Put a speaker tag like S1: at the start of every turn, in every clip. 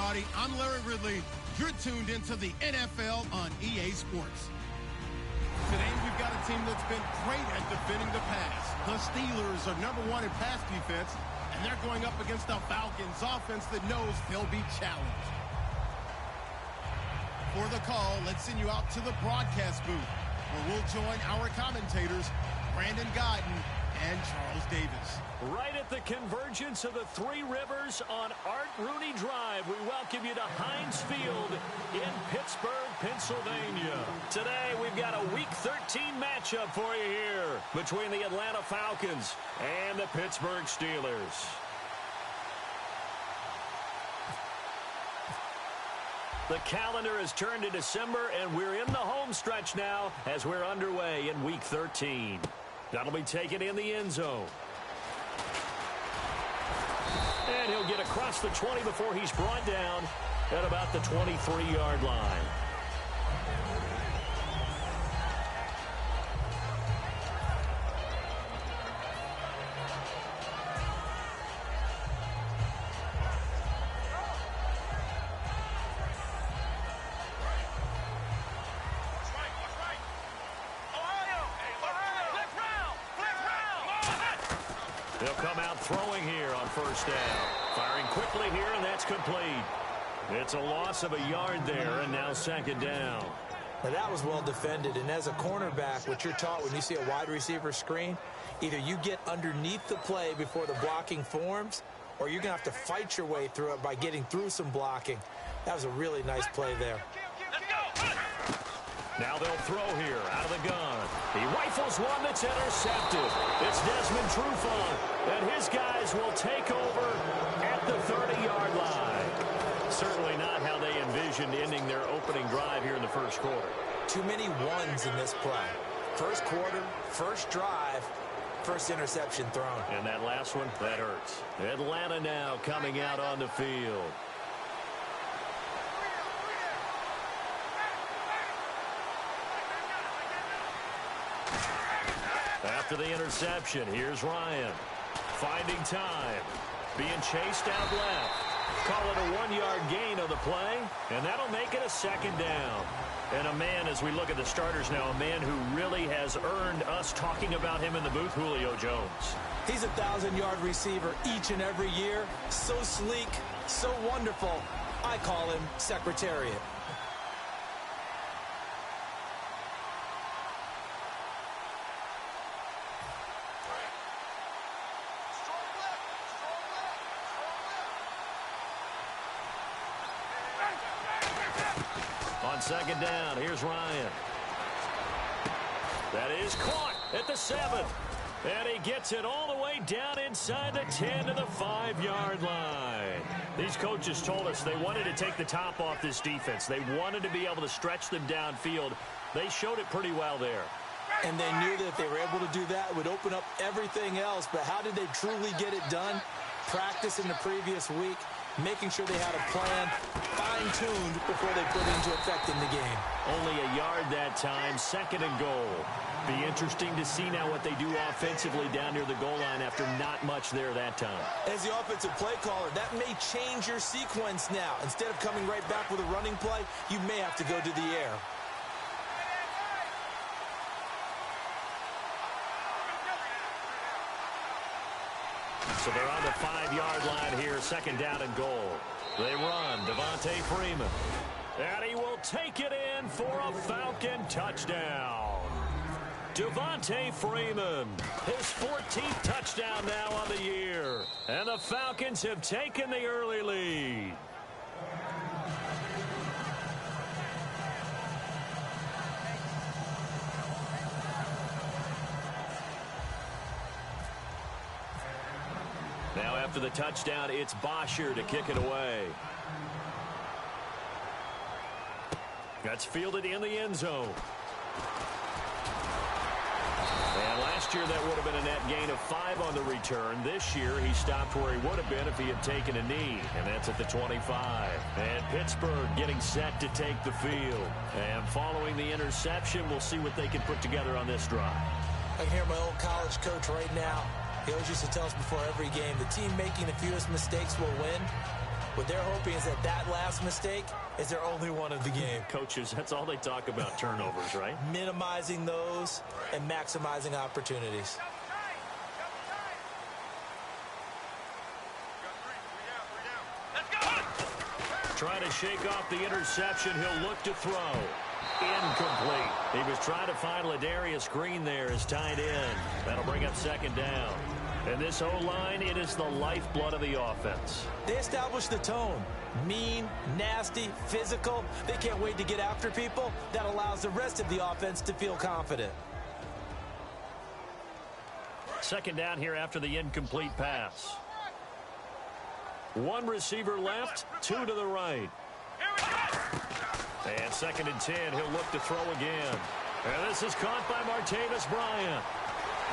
S1: everybody. I'm Larry Ridley. You're tuned into the NFL on EA Sports. Today, we've got a team that's been great at defending the pass. The Steelers are #1 in pass defense, and they're going up against the Falcons offense that knows they'll be challenged. For the call, let's send you out to the broadcast booth, where we'll join our commentators, Brandon Guyton and Charles Davis.
S2: Right at the convergence of the Three Rivers on Art Rooney Drive, we welcome you to Heinz Field in Pittsburgh, Pennsylvania. Today, we've got a Week 13 matchup for you here between the Atlanta Falcons and the Pittsburgh Steelers. The calendar has turned to December, and we're in the home stretch now as we're underway in Week 13. That'll be taken in the end zone. And he'll get across the 20 before he's brought down at about the 23-yard line. They'll come out throwing here on first down. Firing quickly here, and that's complete. It's a loss of a yard there, and now second down.
S3: Now that was well defended, and as a cornerback, what you're taught when you see a wide receiver screen, either you get underneath the play before the blocking forms, or you're going to have to fight your way through it by getting through some blocking. That was a really nice play there.
S2: Now they'll throw here out of the gun. He rifles one that's intercepted. It's Desmond Trufant, and his guys will take over at the 30-yard line. Certainly not how they envisioned ending their opening drive here in the first quarter.
S3: Too many ones in this play. First quarter, first drive, first interception thrown.
S2: And that last one, that hurts. Atlanta now coming out on the field. After the interception, here's Ryan. Finding time. Being chased out left. Call it a 1-yard gain of the play, and that'll make it a second down. And a man, as we look at the starters now, a man who really has earned us talking about him in the booth, Julio Jones.
S3: He's a 1,000-yard receiver each and every year. So sleek, so wonderful. I call him Secretariat.
S2: On second down, here's Ryan. That is caught at the 7th. And he gets it all the way down inside the 10 to the 5-yard line. These coaches told us they wanted to take the top off this defense. They wanted to be able to stretch them downfield. They showed it pretty well there.
S3: And they knew that if they were able to do that, it would open up everything else. But how did they truly get it done? Practice in the previous week, making sure they had a plan, fine-tuned before they put it into effect in the game.
S2: Only a yard that time, second and goal. Be interesting to see now what they do offensively down near the goal line after not much there that time.
S3: As the offensive play caller, that may change your sequence now. Instead of coming right back with a running play, you may have to go to the air.
S2: So they're on the 5-yard line here, second down and goal. They run, Devontae Freeman. And he will take it in for a Falcon touchdown. Devontae Freeman, his 14th touchdown now on the year. And the Falcons have taken the early lead. Now after the touchdown, it's Bosher to kick it away. That's fielded in the end zone. And last year that would have been a net gain of 5 on the return. This year he stopped where he would have been if he had taken a knee. And that's at the 25. And Pittsburgh getting set to take the field. And following the interception, we'll see what they can put together on this drive.
S3: I can hear my old college coach right now. He always used to tell us before every game, the team making the fewest mistakes will win. What they're hoping is that that last mistake is their only one of the game.
S2: Coaches, that's all they talk about, turnovers, right?
S3: Minimizing those and maximizing opportunities.
S2: Trying to shake off the interception. He'll look to throw. Incomplete. He was trying to find Ladarius Green there as tight end. That'll bring up second down. And this O-line, it is the lifeblood of the offense.
S3: They established the tone. Mean, nasty, physical. They can't wait to get after people. That allows the rest of the offense to feel confident.
S2: Second down here after the incomplete pass. One receiver left, two to the right. And second and 10, he'll look to throw again. And this is caught by Martavis Bryant.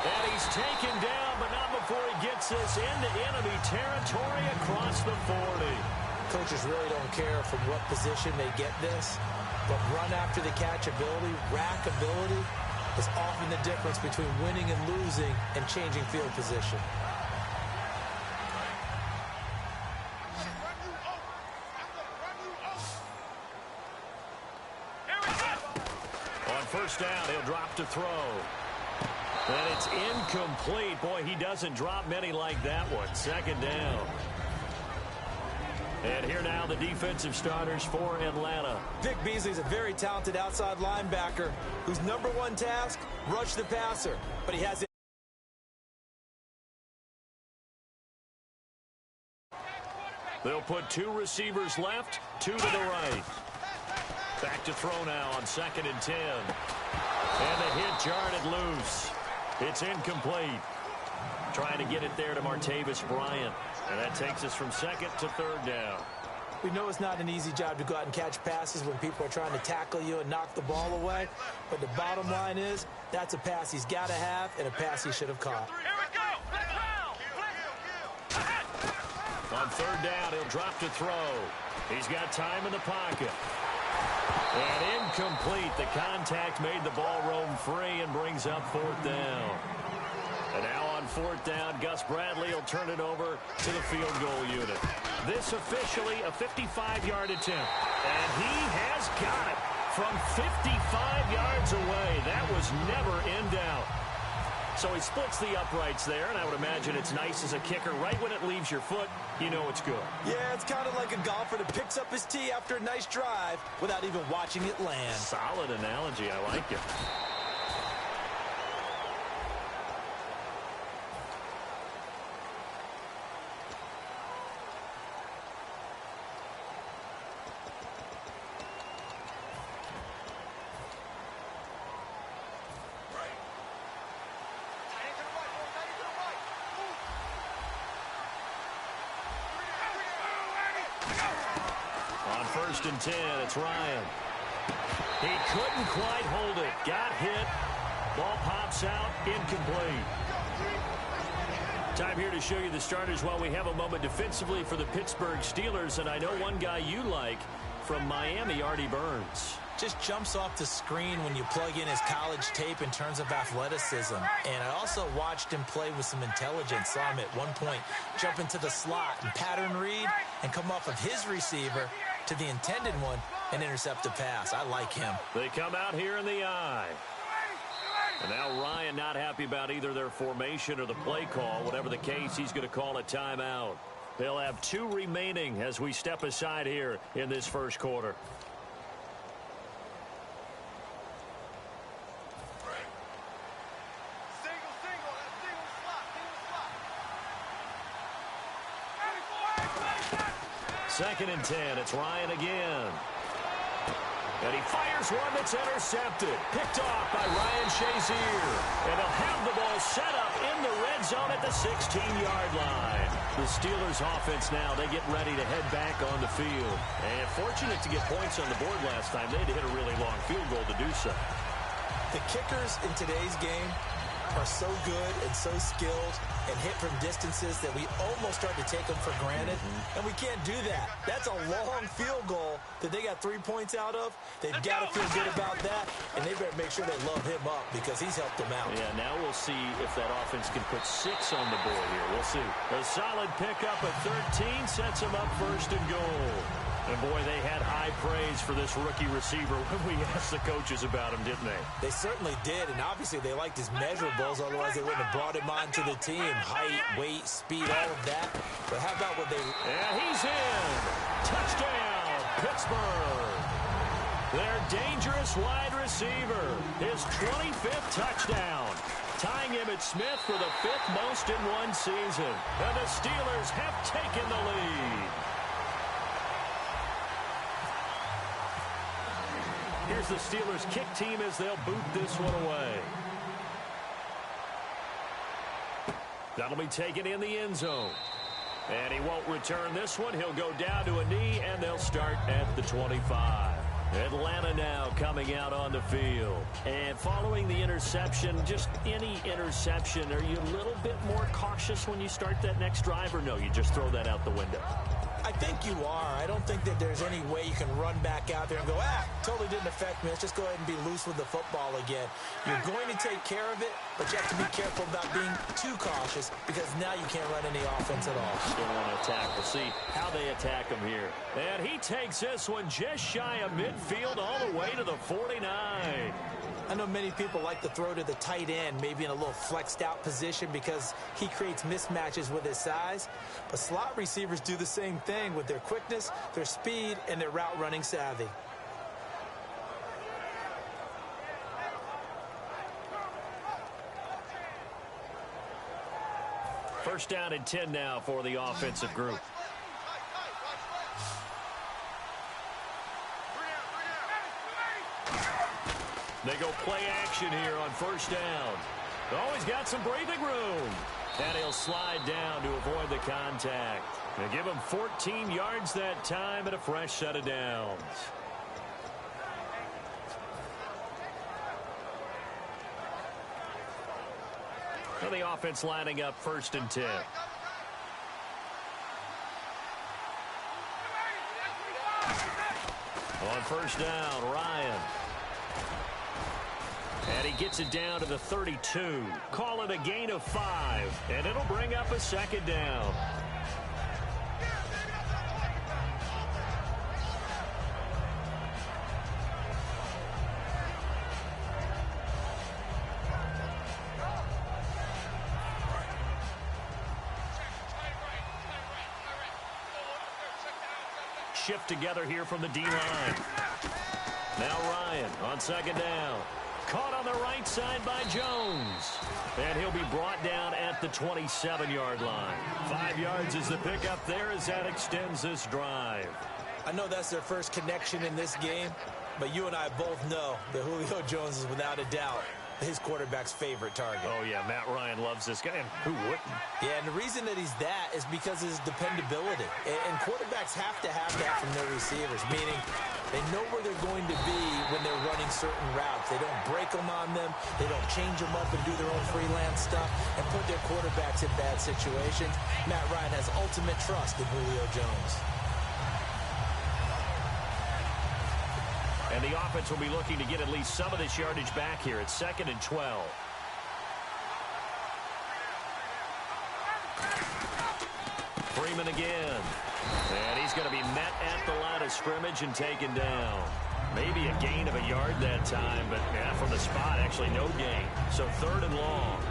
S2: And he's taken down, but not before he gets this into enemy territory across the 40.
S3: Coaches really don't care from what position they get this, but run after the catch ability, rack ability, is often the difference between winning and losing and changing field position.
S2: On first down, he'll drop to throw. And it's incomplete. Boy, he doesn't drop many like that one. Second down. And here now the defensive starters for Atlanta.
S3: Vic Beasley's a very talented outside linebacker whose number one task, rush the passer. But he has it.
S2: They'll put two receivers left, two to the right. Back to throw now on second and 10. And the hit jarred it loose. It's incomplete. Trying to get it there to Martavis Bryant. And that takes us from second to third down.
S3: We know it's not an easy job to go out and catch passes when people are trying to tackle you and knock the ball away. But the bottom line is, that's a pass he's got to have and a pass he should have caught.
S2: On third down, he'll drop to throw. He's got time in the pocket. And incomplete. The contact made the ball roam free and brings up fourth down. And now on fourth down, Gus Bradley will turn it over to the field goal unit. This officially a 55-yard attempt. And he has got it from 55 yards away. That was never in doubt. So he splits the uprights there, and I would imagine it's nice as a kicker. Right when it leaves your foot, you know it's good.
S3: Yeah, it's kind of like a golfer that picks up his tee after a nice drive without even watching it land.
S2: Solid analogy. I like it. First and 10, it's Ryan. He couldn't quite hold it. Got hit. Ball pops out. Incomplete. Time here to show you the starters while we have a moment defensively for the Pittsburgh Steelers. And I know one guy you like from Miami, Artie Burns.
S3: Just jumps off the screen when you plug in his college tape in terms of athleticism. And I also watched him play with some intelligence. Saw him at one point jump into the slot and pattern read and come off of his receiver to the intended one and intercept a pass. I like him.
S2: They come out here in the eye. And now Ryan not happy about either their formation or the play call. Whatever the case, he's going to call a timeout. They'll have two remaining as we step aside here in this first quarter. Second and 10, it's Ryan again. And he fires one that's intercepted. Picked off by Ryan Shazier. And they'll have the ball set up in the red zone at the 16-yard line. The Steelers offense now, they get ready to head back on the field. And fortunate to get points on the board last time. They had to hit a really long field goal to do so.
S3: The kickers in today's game are so good and so skilled and hit from distances that we almost start to take them for granted, and we can't do that. That's a long field goal that they got 3 points out of. They've got to feel good about that, and they better make sure they love him up because he's helped them out.
S2: Yeah, now we'll see if that offense can put 6 on the board here. We'll see. A solid pickup at 13 sets him up first and goal. And, boy, they had high praise for this rookie receiver when we asked the coaches about him, didn't they?
S3: They certainly did, and obviously they liked his measurables, otherwise they wouldn't have brought him onto the team. Height, weight, speed, all of that. But how about what they...
S2: And he's in. Touchdown, Pittsburgh. Their dangerous wide receiver, his 25th touchdown, tying Emmitt Smith for the 5th most in one season. And the Steelers have taken the lead. Here's the Steelers kick team as they'll boot this one away. That'll be taken in the end zone. And he won't return this one. He'll go down to a knee, and they'll start at the 25. Atlanta now coming out on the field. And following the interception, just any interception, are you a little bit more cautious when you start that next drive, or no, you just throw that out the window?
S3: I think you are. I don't think that there's any way you can run back out there and go, totally didn't affect me. Let's just go ahead and be loose with the football again. You're going to take care of it, but you have to be careful about being too cautious because now you can't run any offense at all.
S2: Still want to attack. We'll see how they attack him here. And he takes this one just shy of midfield all the way to the 49.
S3: I know many people like to throw to the tight end, maybe in a little flexed out position because he creates mismatches with his size. But slot receivers do the same thing with their quickness, their speed, and their route running savvy.
S2: First down and 10 now for the offensive group. They go play action here on first down. Oh, he's got some breathing room. And he'll slide down to avoid the contact. They give him 14 yards that time and a fresh set of downs. So the offense lining up first and 10. On first down, Ryan. And he gets it down to the 32. Call it a gain of 5. And it'll bring up a second down. Shift together here from the D-line. Now Ryan on second down. Caught on the right side by Jones. And he'll be brought down at the 27-yard line. 5 yards is the pickup there as that extends this drive.
S3: I know that's their first connection in this game, but you and I both know that Julio Jones is without a doubt his quarterback's favorite target.
S2: Oh, yeah, Matt Ryan loves this guy, and who wouldn't?
S3: Yeah, and the reason that he's that is because of his dependability. And quarterbacks have that from their receivers, meaning they know where they're going to be when they're running certain routes. They don't break them on them. They don't change them up and do their own freelance stuff and put their quarterbacks in bad situations. Matt Ryan has ultimate trust in Julio Jones.
S2: And the offense will be looking to get at least some of this yardage back here. It's 2nd and 12. Freeman again. And he's going to be met at the line of scrimmage and taken down. Maybe a gain of a yard that time, but yeah, from the spot, actually no gain. So 3rd and long.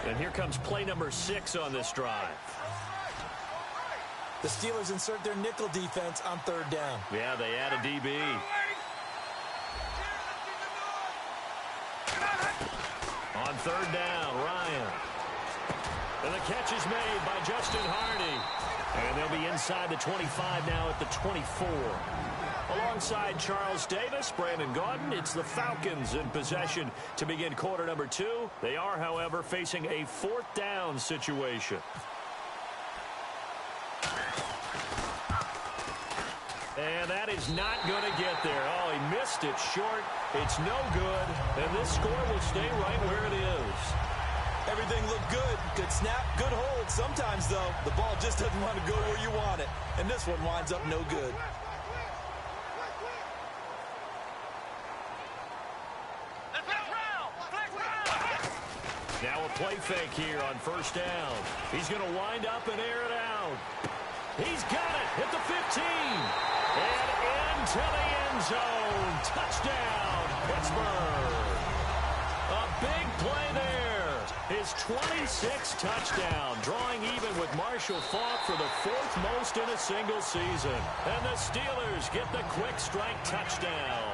S2: And here comes play number 6 on this drive.
S3: The Steelers insert their nickel defense on 3rd down.
S2: Yeah, they add a DB. On 3rd down, Ryan. And the catch is made by Justin Hardy. And they'll be inside the 25 now at the 24. Alongside Charles Davis, Brandon Gaudin, it's the Falcons in possession to begin quarter number 2. They are, however, facing a 4th down situation. And that is not going to get there. Oh, he missed it short. It's no good. And this score will stay right where it is.
S3: Everything looked good. Good snap, good hold. Sometimes, though, the ball just doesn't want to go where you want it. And this one winds up no good.
S2: Now a play fake here on first down. He's going to wind up and air it out. He's got it at the 15. And into the end zone. Touchdown, Pittsburgh. A big play there. His 26th touchdown, drawing even with Marshall Faulk for the 4th most in a single season. And the Steelers get the quick strike touchdown.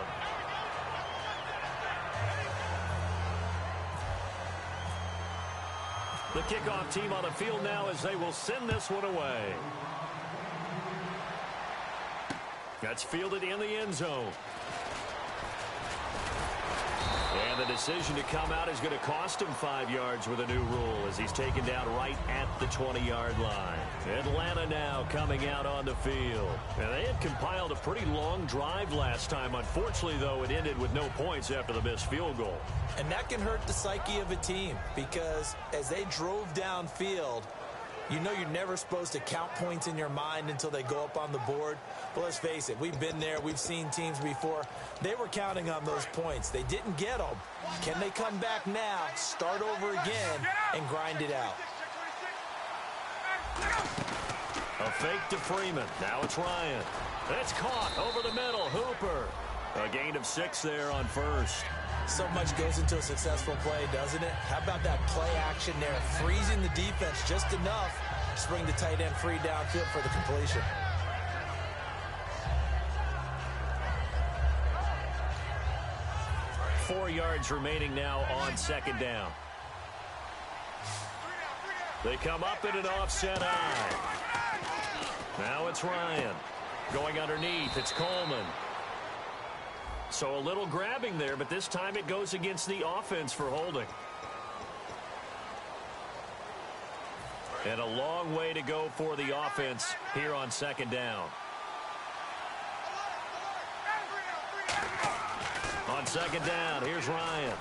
S2: The kickoff team on the field now as they will send this one away. That's fielded in the end zone. And the decision to come out is going to cost him 5 yards with a new rule as he's taken down right at the 20-yard line. Atlanta now coming out on the field. And they had compiled a pretty long drive last time. Unfortunately, though, it ended with no points after the missed field goal.
S3: And that can hurt the psyche of a team because as they drove downfield, you know you're never supposed to count points in your mind until they go up on the board. But let's face it, we've been there. We've seen teams before. They were counting on those points. They didn't get them. Can they come back now, start over again, and grind it out?
S2: A fake to Freeman. Now it's Ryan. That's caught over the middle. Hooper. A gain of 6 there on first.
S3: So much goes into a successful play, doesn't it? How about that play action there? Freezing the defense just enough to bring the tight end free downfield for the completion.
S2: Four yards remaining now on second down. They come up in an offset eye. Now it's Ryan. Going underneath, it's Coleman. So a little grabbing there, but this time it goes against the offense for holding. And a long way to go for the offense here on second down. On second down, here's Ryan.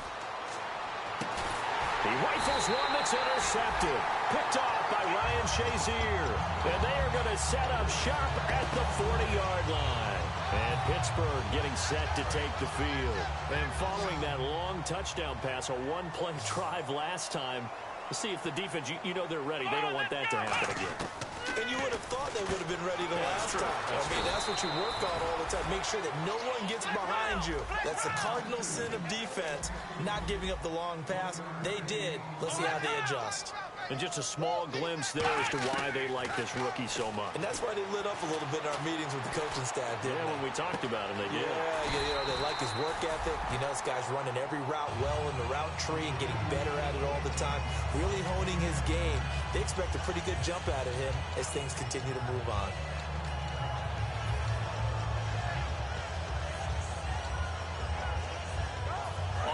S2: He rifles one that's intercepted. Picked off by Ryan Shazier. And they are going to set up shop at the 40-yard line. And Pittsburgh getting set to take the field. And following that long touchdown pass, a one-play drive last time, to see if the defense, you know they're ready. They don't want that to happen again.
S3: And you would have thought they would have been ready the last time. I mean, that's what you work on all the time. Make sure that no one gets behind you. That's the cardinal sin of defense, not giving up the long pass. They did. Let's see how they adjust.
S2: And just a small glimpse there as to why they like this rookie so much.
S3: And that's why they lit up a little bit in our meetings with the coaching staff, didn't they?
S2: When we talked about him, they did.
S3: Yeah, you know, they like his work ethic. You know, this guy's running every route well in the route tree and getting better at it all the time, really honing his game. They expect a pretty good jump out of him as things continue to move on.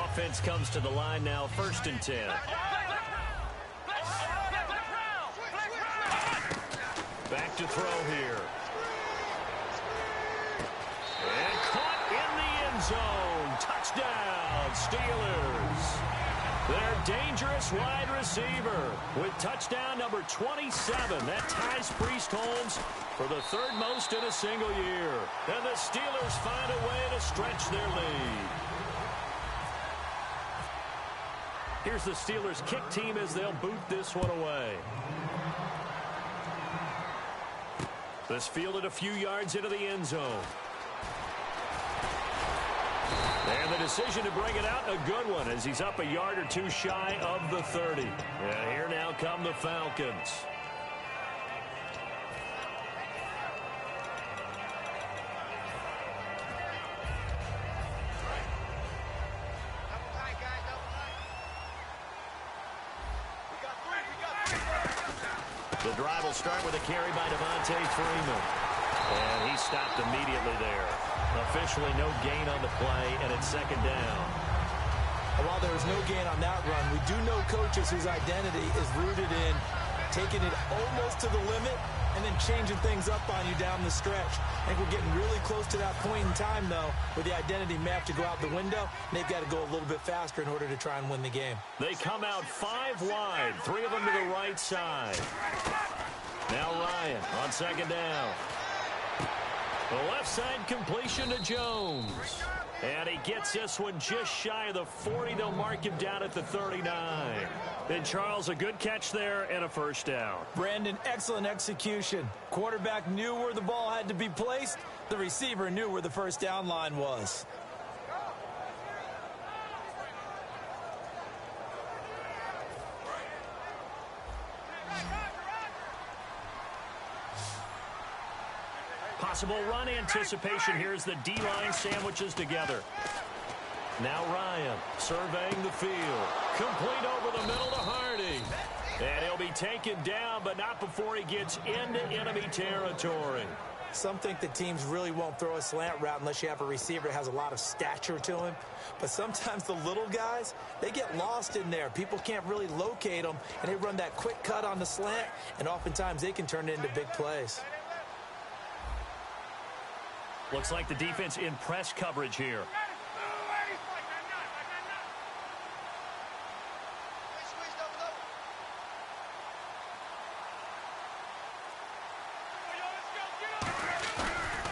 S2: Offense comes to the line now, 1st and 10. Back to throw here. And caught in the end zone. Touchdown, Steelers. Their dangerous wide receiver with touchdown number 27. That ties Priest Holmes for the 3rd most in a single year. And the Steelers find a way to stretch their lead. Here's the Steelers kick team as they'll boot this one away. This fielded a few yards into the end zone. And the decision to bring it out, a good one, as he's up a yard or two shy of the 30. And here now come the Falcons. The drive will start with a carry by Devontae Freeman. And he stopped immediately there. Officially no gain on the play, and it's second down.
S3: While there was no gain on that run, we do know coaches whose identity is rooted in taking it almost to the limit and then changing things up on you down the stretch. I think we're getting really close to that point in time, though, where the identity may have to go out the window, and they've got to go a little bit faster in order to try and win the game.
S2: They come out 5 wide, 3 of them to the right side. Now Ryan on second down. The left side completion to Jones. And he gets this one just shy of the 40. They'll mark him down at the 39. And Charles, a good catch there and a first down.
S3: Brandon, excellent execution. Quarterback knew where the ball had to be placed. The receiver knew where the first down line was.
S2: Possible run anticipation. Here's the D-line sandwiches together. Now Ryan surveying the field. Complete over the middle to Hardy. And he'll be taken down, but not before he gets into enemy territory.
S3: Some think the teams really won't throw a slant route unless you have a receiver that has a lot of stature to him. But sometimes the little guys, they get lost in there. People can't really locate them, and they run that quick cut on the slant, and oftentimes they can turn it into big plays.
S2: Looks like the defense in press coverage here.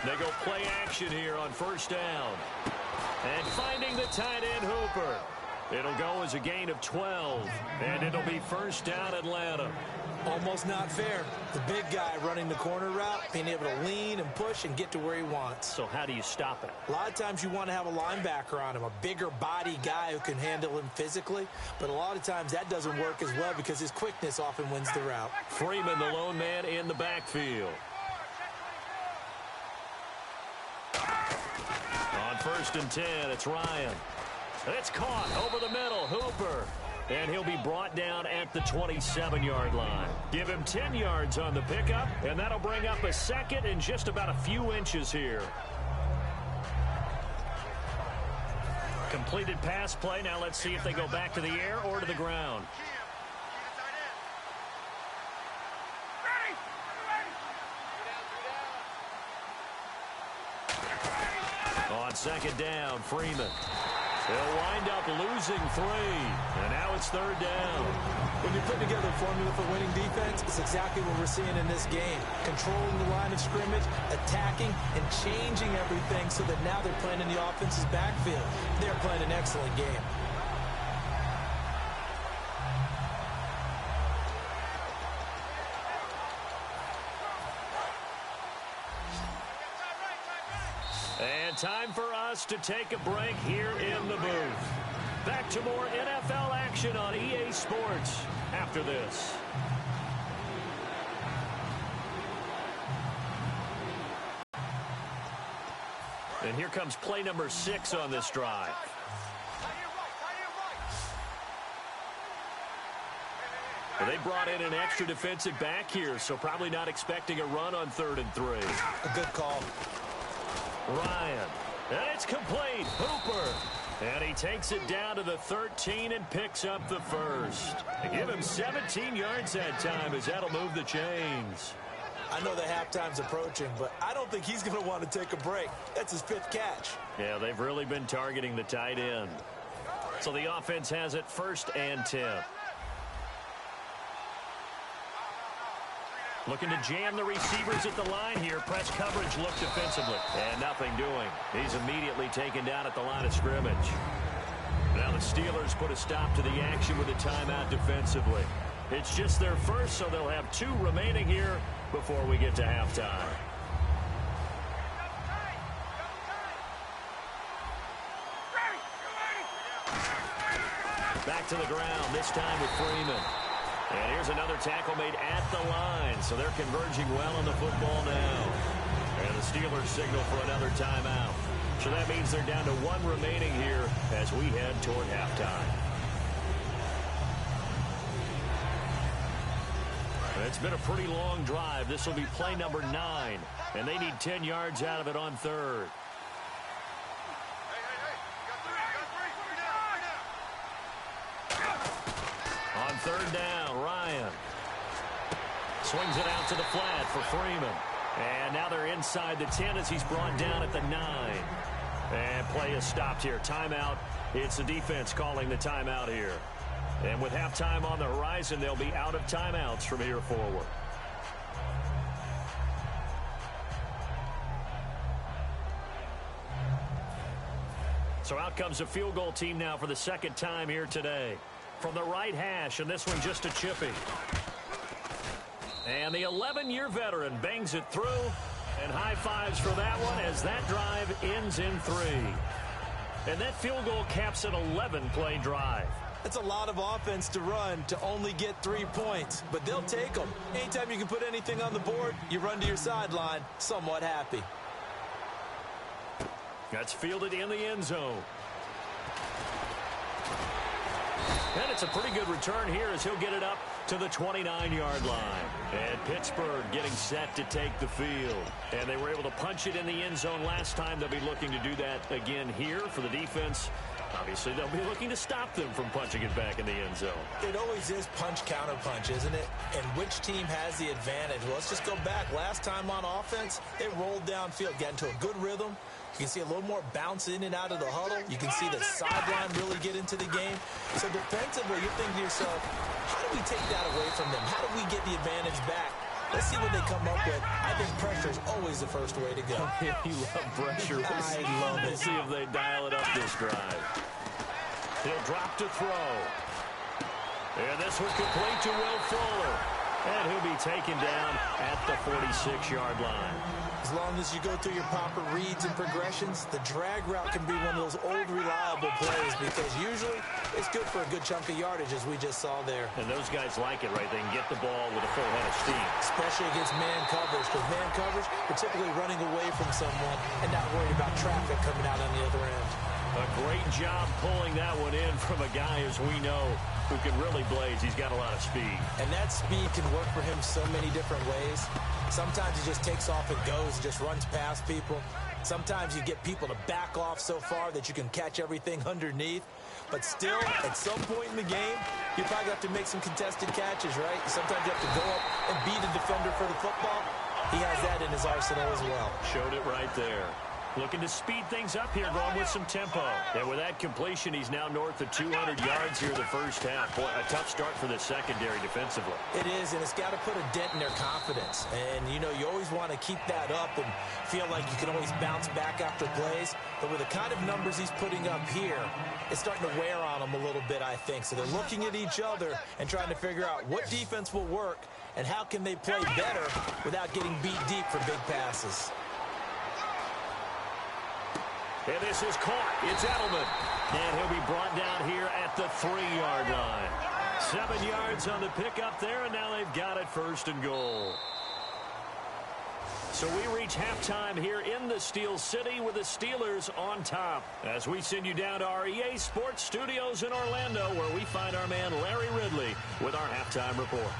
S2: They go play action here on first down. And finding the tight end Hooper. It'll go as a gain of 12. And it'll be first down Atlanta.
S3: Almost not fair. The big guy running the corner route, being able to lean and push and get to where he wants.
S2: So how do you stop it?
S3: A lot of times you want to have a linebacker on him, a bigger body guy who can handle him physically. But a lot of times that doesn't work as well because his quickness often wins the route.
S2: Freeman, the lone man in the backfield. On 1st and 10, it's Ryan. It's caught over the middle, Hooper. And he'll be brought down at the 27-yard line. Give him 10 yards on the pickup, and that'll bring up a second and just about a few inches here. Completed pass play. Now let's see if they go back to the air or to the ground. On 2nd down, Freeman. They'll wind up losing 3, and now it's 3rd down.
S3: When you put together a formula for winning defense, it's exactly what we're seeing in this game. Controlling the line of scrimmage, attacking, and changing everything so that now they're playing in the offense's backfield. They're playing an excellent game.
S2: And time for us to take a break here in the booth. Back to more NFL action on EA Sports after this. And here comes play number 6 on this drive. Well, they brought in an extra defensive back here, so probably not expecting a run on 3rd and 3.
S3: A good call.
S2: Ryan, and it's complete. Hooper, and he takes it down to the 13 and picks up the first. They give him 17 yards that time as that'll move the chains.
S3: I know the halftime's approaching, but I don't think he's going to want to take a break. That's his 5th catch.
S2: Yeah, they've really been targeting the tight end. So the offense has it 1st and 10. Looking to jam the receivers at the line here. Press coverage look defensively. And nothing doing. He's immediately taken down at the line of scrimmage. Now the Steelers put a stop to the action with a timeout defensively. It's just their first, so they'll have 2 remaining here before we get to halftime. Back to the ground, this time with Freeman. And here's another tackle made at the line. So they're converging well on the football now. And the Steelers signal for another timeout. So that means they're down to 1 remaining here as we head toward halftime. It's been a pretty long drive. This will be play number 9. And they need 10 yards out of it on 3rd. On 3rd down, Ryan. Swings it out to the flat for Freeman. And now they're inside the 10 as he's brought down at the 9. And play is stopped here. Timeout. It's the defense calling the timeout here. And with halftime on the horizon, they'll be out of timeouts from here forward. So out comes the field goal team now for the second time here today. From the right hash, and this one just a chippy. And the 11-year veteran bangs it through, and high fives for that one as that drive ends in 3. And that field goal caps an 11-play drive.
S3: That's a lot of offense to run to only get 3 points, but they'll take them. Anytime you can put anything on the board, you run to your sideline somewhat happy.
S2: That's fielded in the end zone. And it's a pretty good return here as he'll get it up to the 29-yard line. And Pittsburgh getting set to take the field. And they were able to punch it in the end zone last time. They'll be looking to do that again here for the defense. Obviously, they'll be looking to stop them from punching it back in the end zone.
S3: It always is punch-counter-punch, isn't it? And which team has the advantage? Well, let's just go back. Last time on offense, they rolled downfield, got into a good rhythm. You can see a little more bounce in and out of the huddle. You can see the sideline really get into the game. So defensively, you're thinking to yourself, how do we take that away from them? How do we get the advantage back? Let's see what they come up with. I think pressure is always the first way to go.
S2: You love pressure.
S3: I love it.
S2: We'll see if they dial it up this drive. He'll drop to throw. And this one complete to Will Fuller. And he'll be taken down at the 46-yard line.
S3: As long as you go through your proper reads and progressions, the drag route can be one of those old reliable plays because usually it's good for a good chunk of yardage, as we just saw there.
S2: And those guys like it, right? They can get the ball with a full head of steam.
S3: Especially against man coverage, because man coverage, you're typically running away from someone and not worried about traffic coming out on the other end.
S2: A great job pulling that one in from a guy, as we know, who can really blaze. He's got a lot of speed.
S3: And that speed can work for him so many different ways. Sometimes he just takes off and goes, just runs past people. Sometimes you get people to back off so far that you can catch everything underneath. But still, at some point in the game, you probably have to make some contested catches, right? Sometimes you have to go up and beat a defender for the football. He has that in his arsenal as well.
S2: Showed it right there. Looking to speed things up here, going with some tempo. And with that completion, he's now north of 200 yards here the first half. Boy, a tough start for the secondary defensively.
S3: It is, and it's got to put a dent in their confidence. And, you know, you always want to keep that up and feel like you can always bounce back after plays. But with the kind of numbers he's putting up here, it's starting to wear on them a little bit, I think. So they're looking at each other and trying to figure out what defense will work and how can they play better without getting beat deep for big passes.
S2: And this is caught. It's Edelman. And he'll be brought down here at the 3-yard line. 7 yards on the pickup there, and now they've got it first and goal. So we reach halftime here in the Steel City with the Steelers on top. As we send you down to our EA Sports Studios in Orlando, where we find our man Larry Ridley with our halftime report.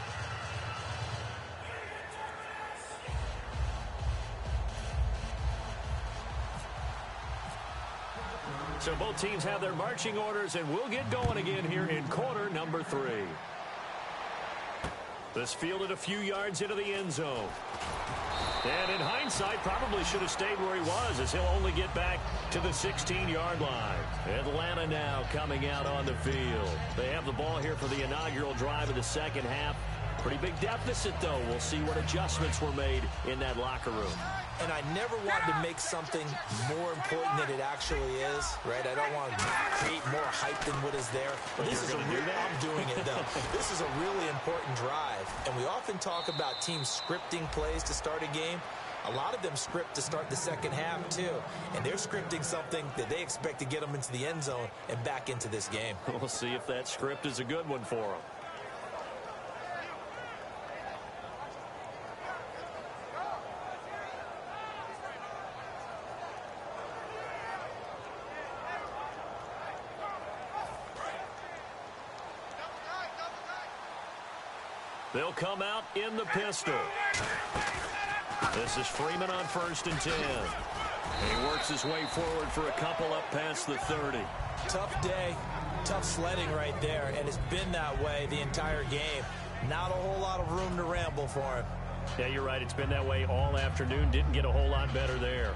S2: So both teams have their marching orders, and we'll get going again here in quarter number 3. This fielded a few yards into the end zone. And in hindsight, probably should have stayed where he was, as he'll only get back to the 16-yard line. Atlanta now coming out on the field. They have the ball here for the inaugural drive of the second half. Pretty big deficit, though. We'll see what adjustments were made in that locker room.
S3: And I never want to make something more important than it actually is, right? I don't want to create more hype than what is there. But this is I'm doing it, though. This is a really important drive. And we often talk about teams scripting plays to start a game. A lot of them script to start the second half, too. And they're scripting something that they expect to get them into the end zone and back into this game.
S2: We'll see if that script is a good one for them. They'll come out in the pistol. This is Freeman on 1st and 10. And he works his way forward for a couple up past the 30.
S3: Tough day, tough sledding right there, and it's been that way the entire game. Not a whole lot of room to ramble for him.
S2: Yeah, you're right. It's been that way all afternoon. Didn't get a whole lot better there.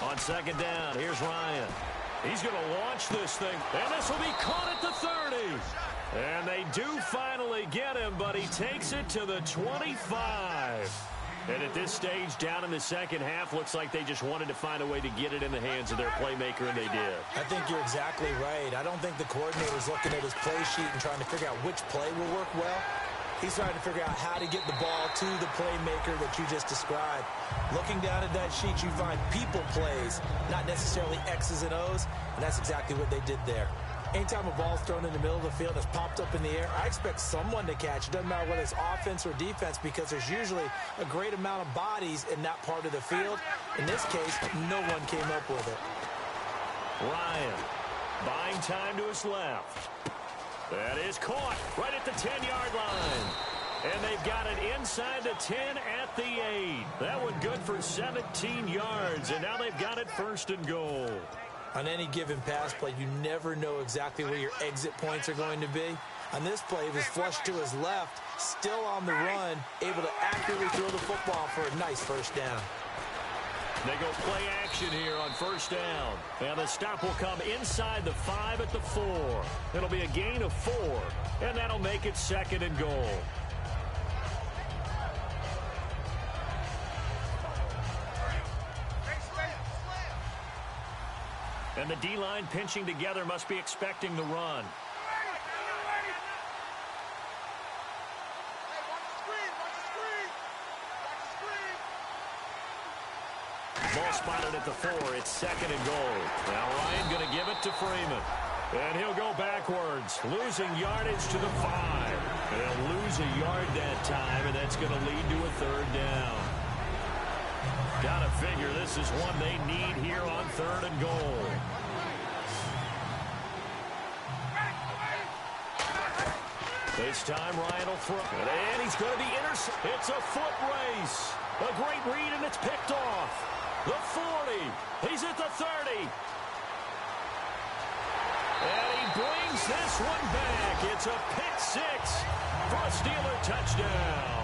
S2: On second down, here's Ryan. He's going to launch this thing, and this will be caught at the 30. And they do finally get him, but he takes it to the 25. And at this stage, down in the second half, looks like they just wanted to find a way to get it in the hands of their playmaker, and they did.
S3: I think you're exactly right. I don't think the coordinator's looking at his play sheet and trying to figure out which play will work well. He's trying to figure out how to get the ball to the playmaker that you just described. Looking down at that sheet, you find people plays, not necessarily X's and O's, and that's exactly what they did there. Anytime a ball's thrown in the middle of the field, it's popped up in the air, I expect someone to catch. It doesn't matter whether it's offense or defense, because there's usually a great amount of bodies in that part of the field. In this case, no one came up with it.
S2: Ryan buying time to his left. That is caught right at the 10-yard line. And they've got it inside the 10 at the 8. That one good for 17 yards, and now they've got it first and goal.
S3: On any given pass play, you never know exactly where your exit points are going to be. On this play, he was flushed to his left, still on the run, able to accurately throw the football for a nice first down.
S2: They go play action here on first down. And the stop will come inside the 5 at the 4. It'll be a gain of 4, and that'll make it second and goal. And the D-line pinching together must be expecting the run. Ball spotted at the 4. It's second and goal. Now Ryan going to give it to Freeman. And he'll go backwards, losing yardage to the 5. They'll lose a yard that time, and that's going to lead to a third down. Gotta figure this is one they need here on third and goal. This time Ryan will throw it, and he's going to be intercepted. It's a foot race. A great read, and it's picked off. The 40. He's at the 30. And he brings this one back. It's a pick 6 for a Steeler touchdown.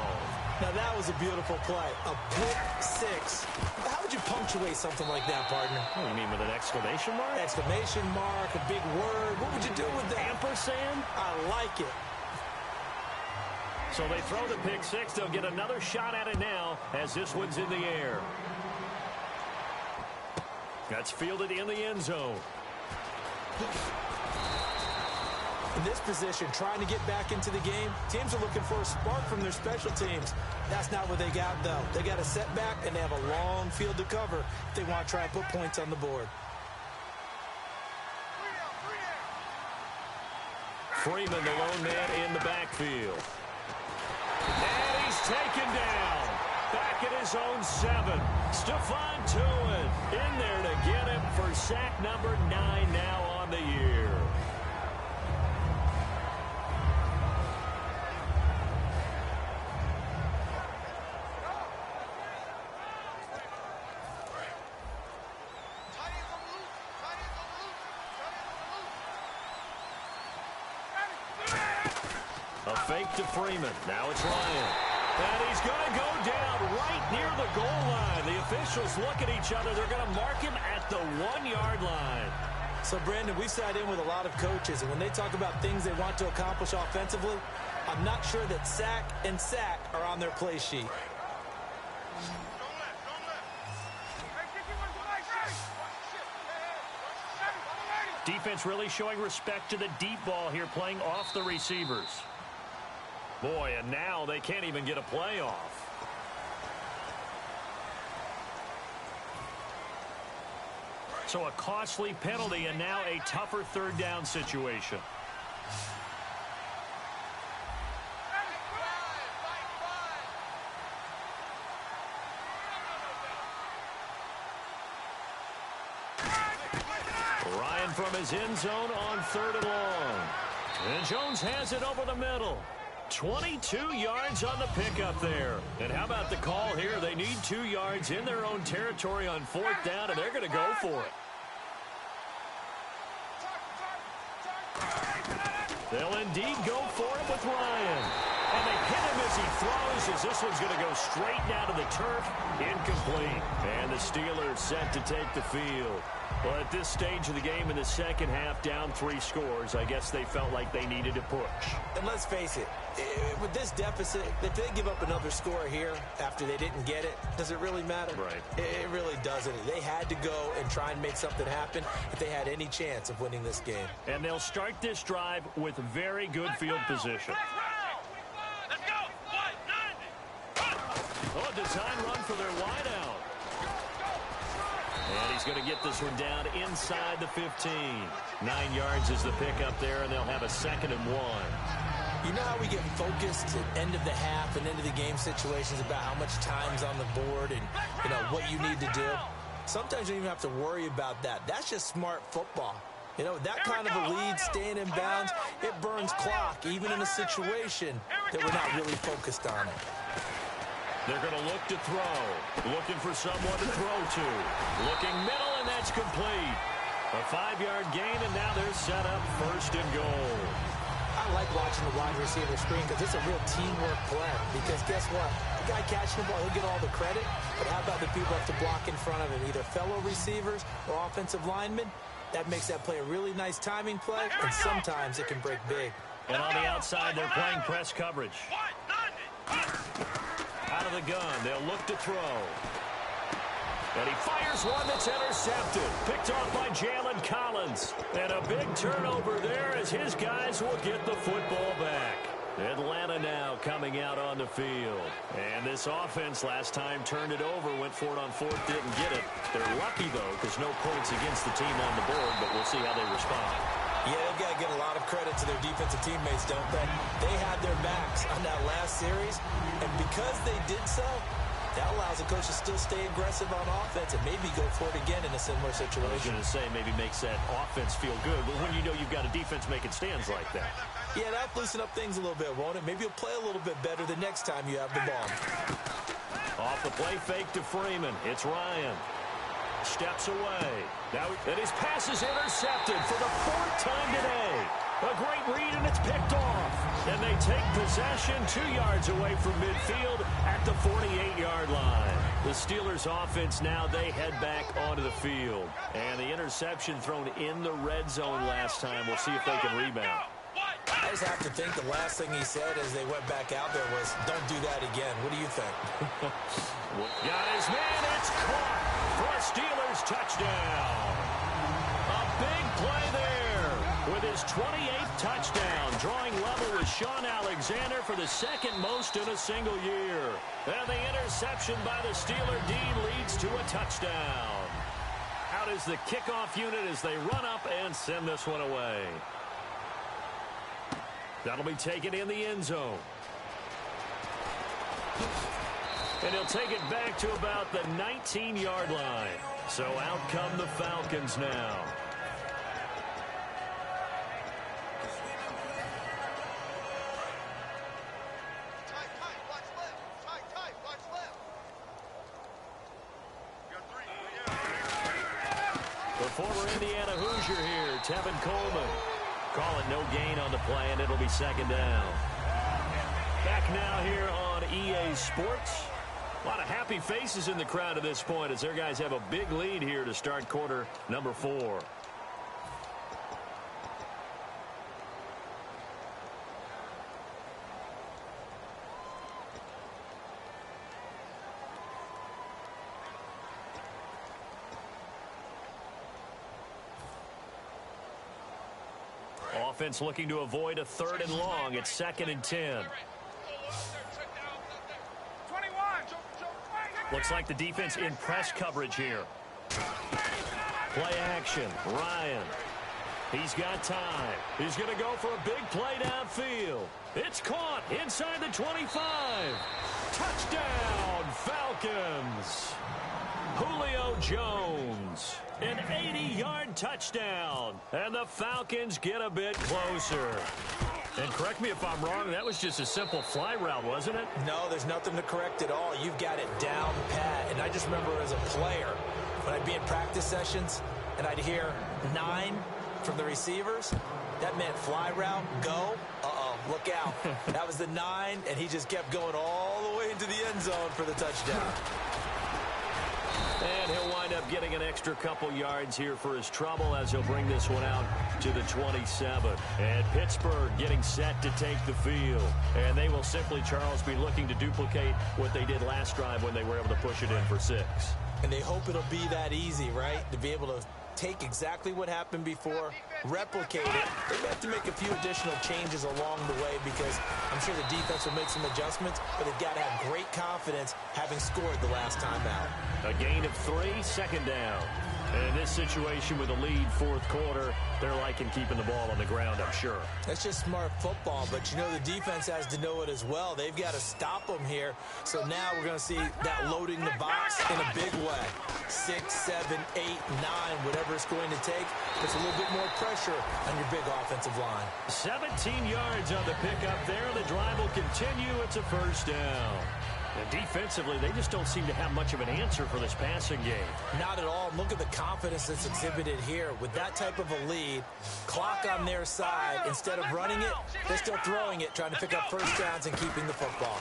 S3: Now, that was a beautiful play. A pick 6. How would you punctuate something like that, partner?
S2: What do you mean, with an exclamation mark?
S3: Exclamation mark, a big word. What would you do with that?
S2: Ampersand?
S3: I like it.
S2: So they throw the pick 6. They'll get another shot at it now as this one's in the air. That's fielded in the end zone.
S3: In this position, trying to get back into the game, teams are looking for a spark from their special teams. That's not what they got, though. They got a setback, and they have a long field to cover if they want to try and put points on the board.
S2: Freeman, the lone man in the backfield. And he's taken down. Back at his own 7. Stephon Tuitt in there to get him for sack number 9 now on the year. A fake to Freeman. Now it's Ryan. And he's going to go down right near the goal line. The officials look at each other. They're going to mark him at the 1-yard line.
S3: So, Brandon, we sat in with a lot of coaches, and when they talk about things they want to accomplish offensively, I'm not sure that sack and sack are on their play sheet.
S2: Defense really showing respect to the deep ball here, playing off the receivers. Boy, and now they can't even get a play off. So a costly penalty and now a tougher third down situation. Ryan And from his end zone on 3rd and long. And Jones has it over the middle. 22 yards on the pickup there. And how about the call here? They need 2 yards in their own territory on 4th down, and they're going to go for it. They'll indeed go for it with Ryan. And they hit him as he throws, as this one's going to go straight down to the turf. Incomplete. And the Steelers set to take the field. Well, at this stage of the game in the second half, down 3 scores, I guess they felt like they needed to push.
S3: And let's face it, with this deficit, if they give up another score here after they didn't get it, does it really matter?
S2: Right.
S3: It really doesn't. They had to go and try and make something happen if they had any chance of winning this game.
S2: And they'll start this drive with very good field position.
S4: Let's go!
S2: Oh, design run for their wideout. And he's going to get this one down inside the 15. 9 yards is the pickup there, and they'll have a 2nd and 1.
S3: You know how we get focused at end of the half and end of the game situations about how much time's on the board and, you know, what you need to do? Sometimes you don't even have to worry about that. That's just smart football. You know, that kind of a lead, staying in bounds, it burns clock, even in a situation that we're not really focused on it.
S2: They're going to look to throw. Looking for someone to throw to. Looking middle, and that's complete. A 5-yard gain, and now they're set up 1st and goal.
S3: I like watching the wide receiver screen because it's a real teamwork play. Because guess what? The guy catching the ball, he'll get all the credit. But how about the people who have to block in front of him, either fellow receivers or offensive linemen? That makes that play a really nice timing play, and sometimes it can break big.
S2: And on the outside, they're playing press coverage. Out of the gun, they'll look to throw. And he fires one that's intercepted. Picked off by Jalen Collins. And a big turnover there as his guys will get the football back. Atlanta now coming out on the field. And this offense last time turned it over, went for it on 4th, didn't get it. They're lucky, though, because no points against the team on the board, but we'll see how they respond.
S3: Yeah, they've got to give a lot of credit to their defensive teammates, don't they? They had their backs on that last series, and because they did so, that allows the coach to still stay aggressive on offense and maybe go for it again in a similar situation.
S2: I was going to say maybe makes that offense feel good, but when you know you've got a defense making stands like that.
S3: Yeah, that'll loosen up things a little bit, won't it? Maybe you'll play a little bit better the next time you have the ball.
S2: Off the play fake to Freeman. It's Ryan. Steps away. Now, and his pass is intercepted for the 4th time today. A great read, and it's picked off. And they take possession 2 yards away from midfield at the 48-yard line. The Steelers offense now, they head back onto the field. And the interception thrown in the red zone last time. We'll see if they can rebound.
S3: I just have to think the last thing he said as they went back out there was, don't do that again. What do you think?
S2: Got his man. It's caught for a Steelers touchdown. A big play there with his 28th touchdown, drawing level with Sean Alexander for the 2nd most in a single year. And the interception by the Steeler D leads to a touchdown. Out is the kickoff unit as they run up and send this one away. That'll be taken in the end zone. And he'll take it back to about the 19-yard line. So out come the Falcons now. The former Indiana Hoosier here, Tevin Coleman. Call it no gain on the play, and it'll be 2nd down. Back now here on EA Sports. A lot of happy faces in the crowd at this point as their guys have a big lead here to start quarter number 4. Offense looking to avoid a 3rd and long. It's 2nd and 10. Looks like the defense in press coverage here. Play action. Ryan. He's got time. He's going to go for a big play downfield. It's caught inside the 25. Touchdown, Falcons. Julio Jones. An 80-yard touchdown. And the Falcons get a bit closer. And correct me if I'm wrong, that was just a simple fly route, wasn't it?
S3: No, there's nothing to correct at all. You've got it down pat. And I just remember as a player, when I'd be in practice sessions and I'd hear 9 from the receivers, that meant fly route, go. Look out. That was the 9, and he just kept going all the way into the end zone for the touchdown.
S2: And he'll wind up getting an extra couple yards here for his trouble as he'll bring this one out to the 27. And Pittsburgh getting set to take the field. And they will simply, Charles, be looking to duplicate what they did last drive when they were able to push it in for 6.
S3: And they hope it'll be that easy, right? To be able to take exactly what happened before, replicate it. They have to make a few additional changes along the way because I'm sure the defense will make some adjustments, but they've got to have great confidence having scored the last time out.
S2: A gain of 3, second down. And in this situation with a lead fourth quarter, they're liking keeping the ball on the ground, I'm sure.
S3: That's just smart football, but you know the defense has to know it as well. They've got to stop them here. So now we're going to see that loading the box in a big way. 6, 7, 8, 9, whatever it's going to take. Puts a little bit more pressure on your big offensive line.
S2: 17 yards on the pickup there. The drive will continue. It's a first down. And defensively, they just don't seem to have much of an answer for this passing game.
S3: Not at all. Look at the confidence that's exhibited here. With that type of a lead, clock on their side, instead of running it, they're still throwing it, trying to pick up first downs and keeping the football.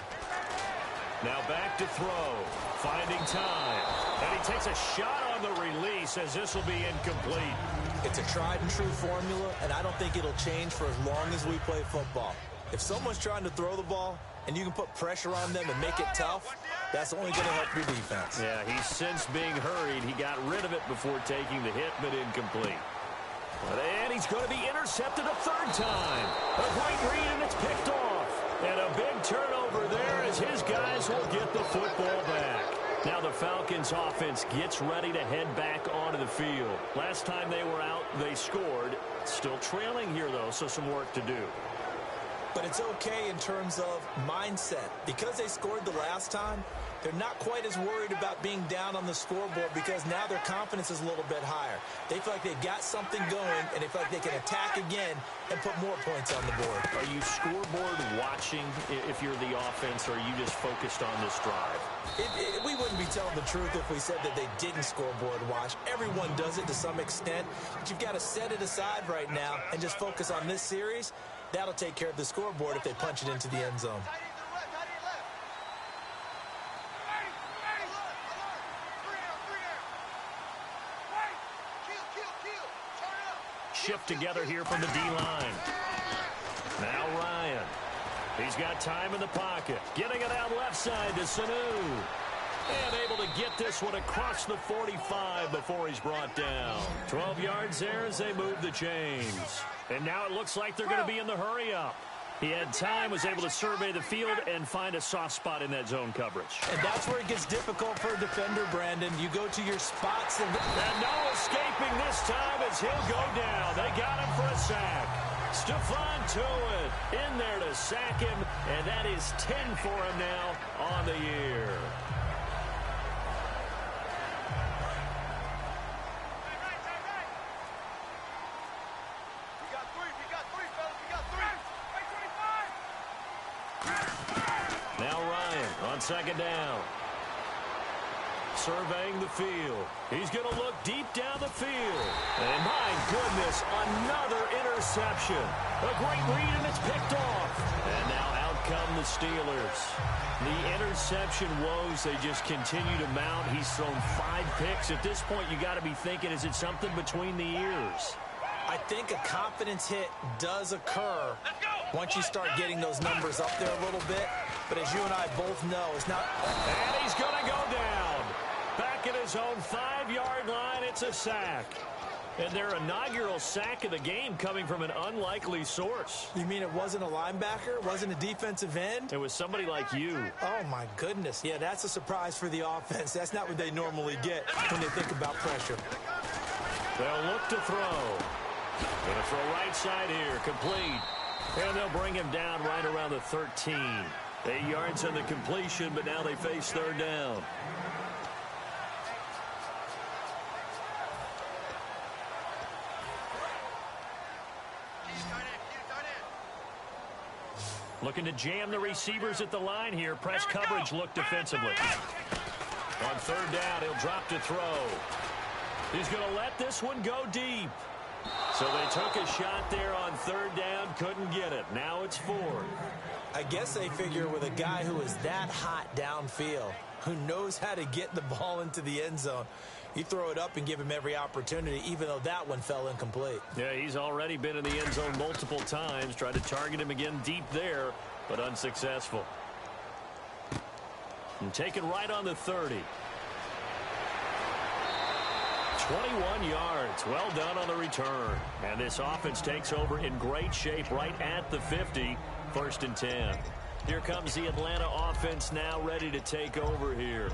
S2: Now back to throw. Finding time. And he takes a shot on the release as this will be incomplete.
S3: It's a tried and true formula, and I don't think it'll change for as long as we play football. If someone's trying to throw the ball, and you can put pressure on them and make it tough, that's only going to help your defense.
S2: Yeah, he's since being hurried. He got rid of it before taking the hit, but incomplete. And he's going to be intercepted a third time. A great read, and it's picked off. And a big turnover there as his guys will get the football back. Now the Falcons offense gets ready to head back onto the field. Last time they were out, they scored. Still trailing here, though, so some work to do.
S3: But it's okay in terms of mindset. Because they scored the last time, they're not quite as worried about being down on the scoreboard because now their confidence is a little bit higher. They feel like they've got something going, and they feel like they can attack again and put more points on the board.
S2: Are you scoreboard watching if you're the offense, or are you just focused on this drive?
S3: We wouldn't be telling the truth if we said that they didn't scoreboard watch. Everyone does it to some extent, but you've got to set it aside right now and just focus on this series. That'll take care of the scoreboard if they punch it into the end zone.
S2: Shift together here from the D-line. Now Ryan. He's got time in the pocket. Getting it out left side to Sanu. And able to get this one across the 45 before he's brought down. 12 yards there as they move the chains. And now it looks like they're going to be in the hurry-up. He had time, was able to survey the field and find a soft spot in that zone coverage.
S3: And that's where it gets difficult for a defender, Brandon. You go to your spots.
S2: And no escaping this time as he'll go down. They got him for a sack. Stephon Tuitt in there to sack him, and that is 10 for him now on the year. Now Ryan on second down. Surveying the field. He's going to look deep down the field. And my goodness, another interception. A great read, and it's picked off. And now out come the Steelers. The interception woes, they just continue to mount. He's thrown 5 picks. At this point, you got to be thinking, is it something between the ears?
S3: I think a confidence hit does occur once you start getting those numbers up there a little bit. But as you and I both know, it's not.
S2: And he's going to go down. Back at his own 5-yard line, it's a sack. And their inaugural sack of the game coming from an unlikely source.
S3: You mean it wasn't a linebacker? It wasn't a defensive end?
S2: It was somebody like you.
S3: Oh, my goodness. Yeah, that's a surprise for the offense. That's not what they normally get when they think about pressure.
S2: They'll look to throw. Going to throw right side here, complete. And they'll bring him down right around the 13. 8 yards on the completion, but now they face third down. Looking to jam the receivers at the line here. Press coverage look defensively. On third down, he'll drop to throw. He's going to let this one go deep. So they took a shot there on third down, couldn't get it. Now it's fourth.
S3: I guess they figure with a guy who is that hot downfield, who knows how to get the ball into the end zone, you throw it up and give him every opportunity, even though that one fell incomplete.
S2: Yeah, he's already been in the end zone multiple times. Tried to target him again deep there, but unsuccessful. And taken right on the 30. 21 yards. Well done on the return. And this offense takes over in great shape right at the 50. First and 10. Here comes the Atlanta offense now ready to take over here.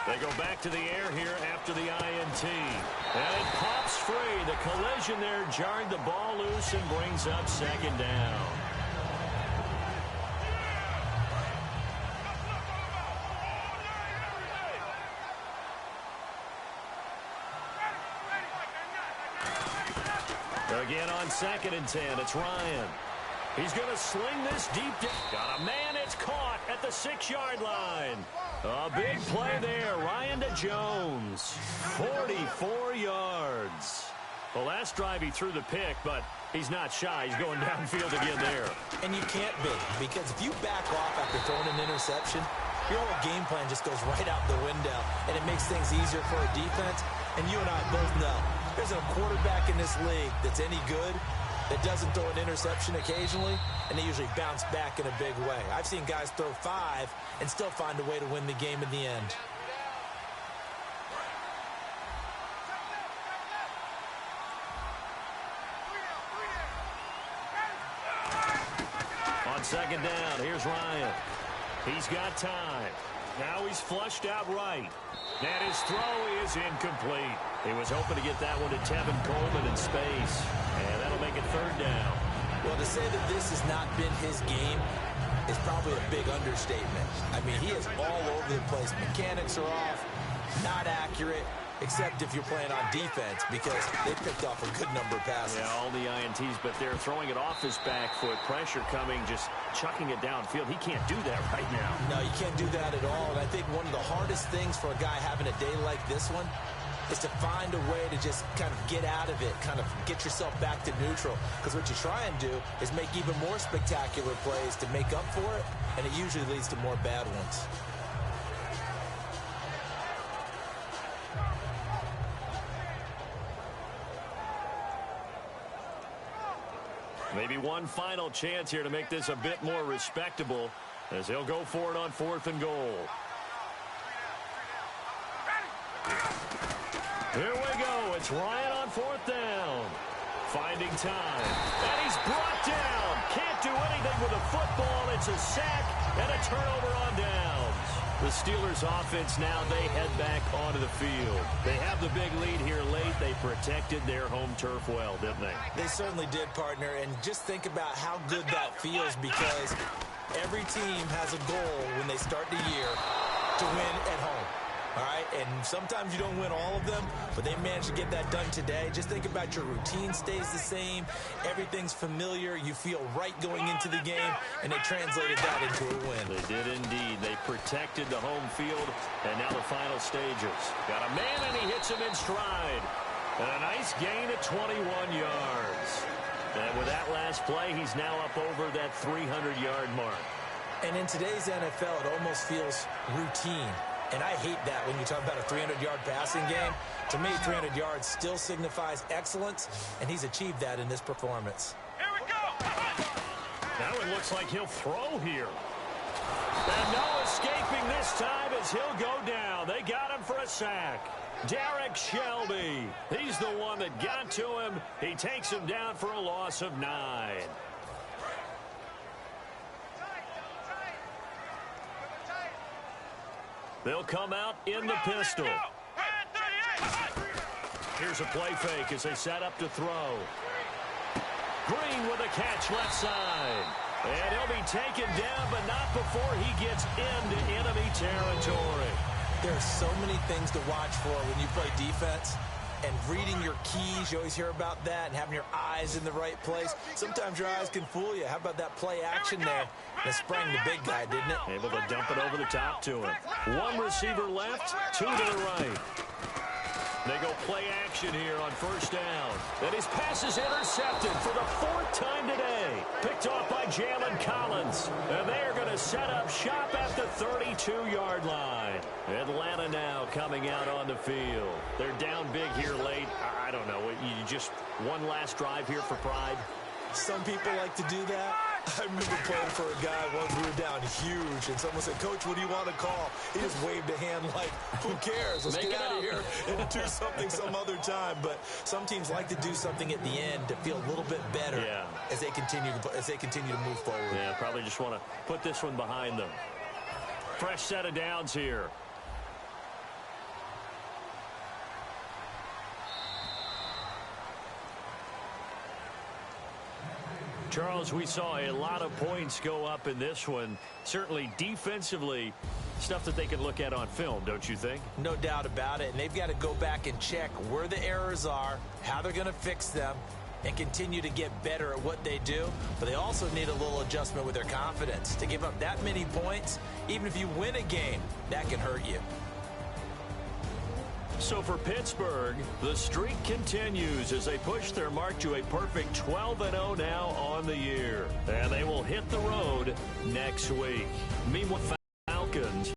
S2: They go back to the air here after the INT. And it pops free. The collision there jarred the ball loose and brings up second down. Again on second and 10, it's Ryan. He's going to sling this deep. Got a man, it's caught at the 6-yard line. A big play there, Ryan to Jones. 44 yards. Well, last drive he threw the pick, but he's not shy. He's going downfield again there.
S3: And you can't be, because if you back off after throwing an interception, your whole game plan just goes right out the window, and it makes things easier for a defense. And you and I both know there's a quarterback in this league that's any good that doesn't throw an interception occasionally, and they usually bounce back in a big way. I've seen guys throw 5 and still find a way to win the game in the end.
S2: On second down, here's Ryan. He's got time. Now he's flushed out right. And his throw is incomplete. He was hoping to get that one to Tevin Coleman in space. And that'll make it third down.
S3: Well, to say that this has not been his game is probably a big understatement. I mean, he is all over the place. Mechanics are off, not accurate, except if you're playing on defense, because they picked off a good number of passes.
S2: Yeah, all the INTs, but they're throwing it off his back foot. Pressure coming, just chucking it downfield. He can't do that right now.
S3: No, you can't do that at all. And I think one of the hardest things for a guy having a day like this one is to find a way to just kind of get out of it, kind of get yourself back to neutral. Because what you try and do is make even more spectacular plays to make up for it, and it usually leads to more bad ones.
S2: Maybe one final chance here to make this a bit more respectable as they'll go for it on 4th and goal. Here we go. It's Ryan on 4th down. Finding time. And he's brought down. Can't do anything with a football. It's a sack and a turnover on downs. The Steelers offense now, they head back onto the field. They have the big lead here late. They protected their home turf well, didn't they?
S3: They certainly did, partner. And just think about how good that feels, because every team has a goal when they start the year to win at home. All right, and sometimes you don't win all of them, but they managed to get that done today. Just think about your routine stays the same. Everything's familiar. You feel right going into the game, and they translated that into a win.
S2: They did indeed. They protected the home field, and now the final stages. Got a man, and he hits him in stride. And a nice gain at 21 yards. And with that last play, he's now up over that 300-yard mark.
S3: And in today's NFL, it almost feels routine. And I hate that when you talk about a 300-yard passing game. To me, 300 yards still signifies excellence, and he's achieved that in this performance.
S4: Here we go!
S2: Now it looks like he'll throw here. And no escaping this time as he'll go down. They got him for a sack. Derek Shelby. He's the one that got to him. He takes him down for a loss of 9. They'll come out in the pistol. Here's a play fake as they set up to throw. Green with a catch left side. And he'll be taken down, but not before he gets into enemy territory.
S3: There are so many things to watch for when you play defense. And reading your keys, you always hear about that, and having your eyes in the right place. Sometimes your eyes can fool you. How about that play action there? That sprang the big guy, didn't it?
S2: Able to dump it over the top to him. One receiver left, two to the right. They go play action here on first down. And his pass is intercepted for the fourth time today. Picked off by Jalen Collins. And they're going to set up shop at the 32-yard line. Atlanta now coming out on the field. They're down big here late. I don't know. You just one last drive here for pride.
S3: Some people like to do that. I remember playing for a guy once we were down huge, and someone said, "Coach, what do you want to call?" He just waved a hand like, who cares? Let's get out of here and do something some other time. But some teams like to do something at the end to feel a little bit better as they continue to move forward.
S2: Yeah, probably just want to put this one behind them. Fresh set of downs here. Charles, we saw a lot of points go up in this one. Certainly defensively, stuff that they can look at on film, don't you think?
S3: No doubt about it. And they've got to go back and check where the errors are, how they're going to fix them, and continue to get better at what they do. But they also need a little adjustment with their confidence. To give up that many points, even if you win a game, that can hurt you.
S2: So for Pittsburgh, the streak continues as they push their mark to a perfect 12-0 now on the year. And they will hit the road next week. Meanwhile, Falcons